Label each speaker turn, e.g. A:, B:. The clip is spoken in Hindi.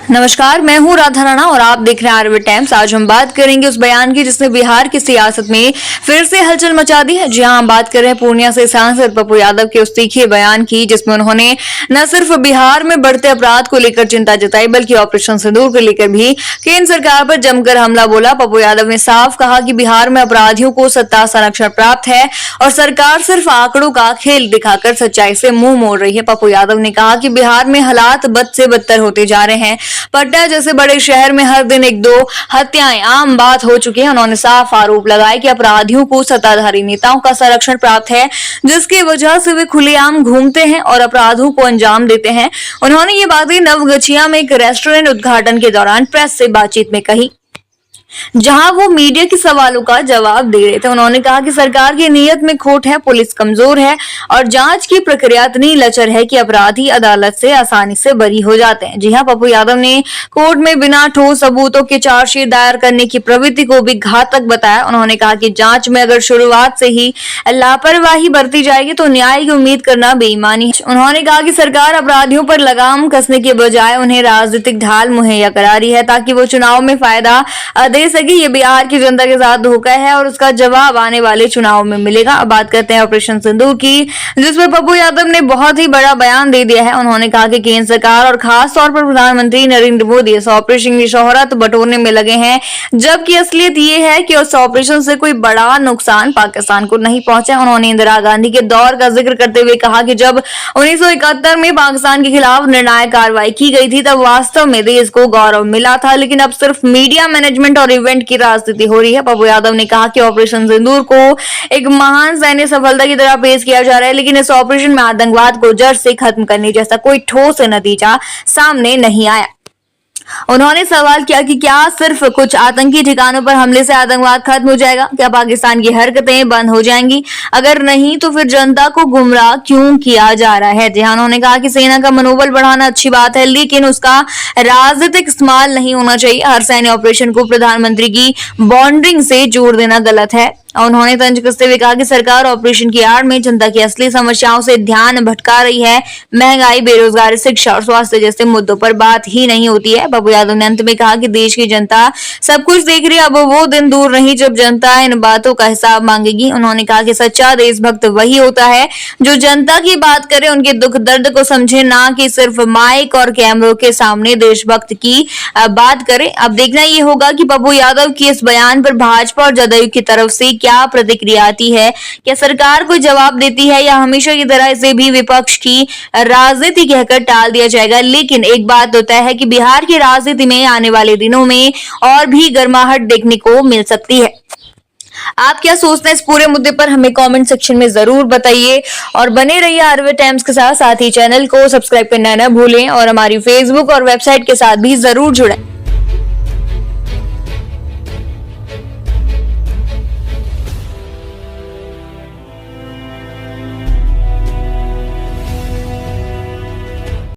A: नमस्कार, मैं हूं राधा राणा और आप देख रहे हैं आरबी टाइम्स। आज हम बात करेंगे उस बयान की जिसने बिहार की सियासत में फिर से हलचल मचा दी है। जी हां, हम बात कर रहे हैं पूर्णिया से सांसद पप्पू यादव के उस तीखे बयान की जिसमें उन्होंने न सिर्फ बिहार में बढ़ते अपराध को लेकर चिंता जताई बल्कि ऑपरेशन सिंदूर को लेकर भी केंद्र सरकार पर जमकर हमला बोला। पप्पू यादव ने साफ कहा कि बिहार में अपराधियों को सत्ता संरक्षण प्राप्त है और सरकार सिर्फ आंकड़ों का खेल दिखाकर सच्चाई से मुंह मोड़ रही है। पप्पू यादव ने कहा कि बिहार में हालात बद से बदतर होते जा रहे हैं। पटना जैसे बड़े शहर में हर दिन एक दो हत्याएं आम बात हो चुकी है। उन्होंने साफ आरोप लगाया कि अपराधियों को सत्ताधारी नेताओं का संरक्षण प्राप्त है, जिसकी वजह से वे खुलेआम घूमते हैं और अपराधों को अंजाम देते हैं। उन्होंने ये बातें नवगछिया में एक रेस्टोरेंट उद्घाटन के दौरान प्रेस से बातचीत में कही, जहां वो मीडिया के सवालों का जवाब दे रहे थे। उन्होंने कहा कि सरकार की नीयत में खोट है, पुलिस कमजोर है और जांच की प्रक्रिया इतनी लचर है कि अपराधी अदालत से आसानी से बरी हो जाते हैं। जी हां, पप्पू यादव ने कोर्ट में बिना ठोस सबूतों के चार्जशीट दायर करने की प्रवृत्ति को भी घातक बताया। उन्होंने कहा कि जांच में अगर शुरुआत से ही लापरवाही बरती जाएगी तो न्याय की उम्मीद करना बेईमानी है। उन्होंने कहा कि सरकार अपराधियों पर लगाम कसने के बजाय उन्हें राजनीतिक ढाल मुहैया करा रही है ताकि वो चुनाव में फायदा दे सके। ये बिहार की जनता के साथ धोखा है और उसका जवाब आने वाले चुनाव में मिलेगा। अब बात करते हैं ऑपरेशन सिंदूर की, जिसमें पप्पू यादव ने बहुत ही बड़ा बयान दे दिया है। उन्होंने कहा कि केंद्र सरकार और खास तौर पर प्रधानमंत्री नरेंद्र मोदी इस ऑपरेशन की शोहरत बटोरने में लगे हैं, जबकि असलियत ये है कि उस ऑपरेशन से कोई बड़ा नुकसान पाकिस्तान को नहीं पहुंचा। उन्होंने इंदिरा गांधी के दौर का जिक्र करते हुए कहा कि जब 1971 में पाकिस्तान के खिलाफ निर्णायक कार्रवाई की गई थी तब वास्तव में देश को गौरव मिला था, लेकिन अब सिर्फ मीडिया मैनेजमेंट और इवेंट की राजनीति हो रही है। पप्पू यादव ने कहा कि ऑपरेशन सिंदूर को एक महान सैन्य सफलता की तरह पेश किया जा रहा है, लेकिन इस ऑपरेशन में आतंकवाद को जड़ से खत्म करने जैसा कोई ठोस नतीजा सामने नहीं आया। उन्होंने सवाल किया कि क्या सिर्फ कुछ आतंकी ठिकानों पर हमले से आतंकवाद खत्म हो जाएगा? क्या पाकिस्तान की हरकतें बंद हो जाएंगी? अगर नहीं तो फिर जनता को गुमराह क्यों किया जा रहा है? जी हां, उन्होंने कहा कि सेना का मनोबल बढ़ाना अच्छी बात है, लेकिन उसका राजनीतिक इस्तेमाल नहीं होना चाहिए। हर सैन्य ऑपरेशन को प्रधानमंत्री की बॉन्डिंग से जोड़ देना गलत है। उन्होंने तंज कसते हुए कहा कि सरकार ऑपरेशन की आड़ में जनता की असली समस्याओं से ध्यान भटका रही है। महंगाई, बेरोजगारी, शिक्षा और स्वास्थ्य जैसे मुद्दों पर बात ही नहीं होती है। पप्पू यादव ने अंत में कहा कि देश की जनता सब कुछ देख रही है, अब वो दिन दूर नहीं जब जनता इन बातों का हिसाब मांगेगी। उन्होंने कहा कि सच्चा देशभक्त वही होता है जो जनता की बात करे, उनके दुख दर्द को समझे, ना कि सिर्फ माइक और कैमरों के सामने देशभक्त की बात करे। अब देखना ये होगा कि पप्पू यादव की इस बयान पर भाजपा और जदयू की तरफ से क्या प्रतिक्रिया आती है। क्या सरकार कोई जवाब देती है या हमेशा की तरह इसे भी विपक्ष की राजनीति कहकर टाल दिया जाएगा? लेकिन एक बात तो तय है कि बिहार की राजनीति में आने वाले दिनों में और भी गर्माहट देखने को मिल सकती है। आप क्या सोचते हैं इस पूरे मुद्दे पर? हमें कमेंट सेक्शन में जरूर बताइए और बने रहिए आरबी टाइम्स के साथ ही चैनल को सब्सक्राइब करना न भूलें और हमारी फेसबुक और वेबसाइट के साथ भी जरूर जुड़ें।